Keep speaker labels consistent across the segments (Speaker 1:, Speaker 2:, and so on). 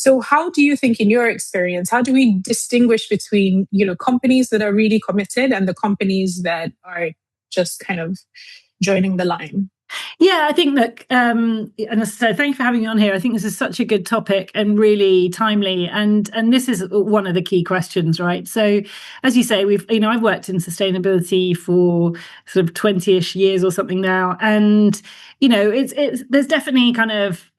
Speaker 1: So how do you think, in your experience, how do we distinguish between, companies that are really committed and the companies that are just kind of joining the line?
Speaker 2: Yeah, I think that, and so thank you for having me on here. I think this is such a good topic and really timely, and this is one of the key questions, right? So, as you say, I've worked in sustainability for sort of 20-ish years or something now, and it's there's definitely kind of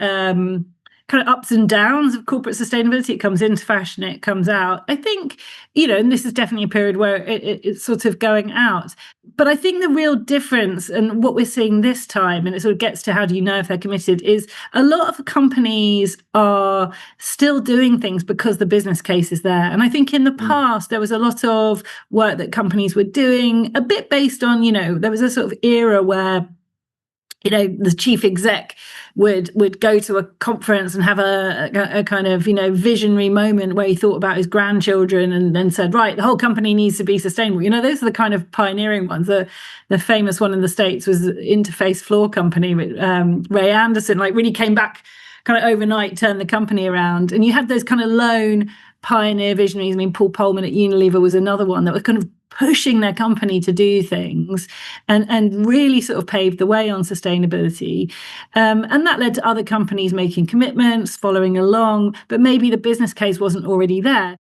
Speaker 2: ups and downs of corporate sustainability. It comes into fashion, it comes out. I think, and this is definitely a period where it's sort of going out. But I think the real difference, and what we're seeing this time, and it sort of gets to how do you know if they're committed, is a lot of companies are still doing things because the business case is there. And I think in the past, there was a lot of work that companies were doing, a bit based on, there was a sort of era where the chief exec would go to a conference and have a kind of, visionary moment where he thought about his grandchildren and then said, right, the whole company needs to be sustainable. Those are the kind of pioneering ones. The famous one in the States was Interface Floor Company with Ray Anderson, really came back kind of overnight, turned the company around. And you had those kind of lone pioneer visionaries. I mean, Paul Polman at Unilever was another one that was kind of pushing their company to do things and really sort of paved the way on sustainability. And that led to other companies making commitments, following along, but maybe the business case wasn't already there.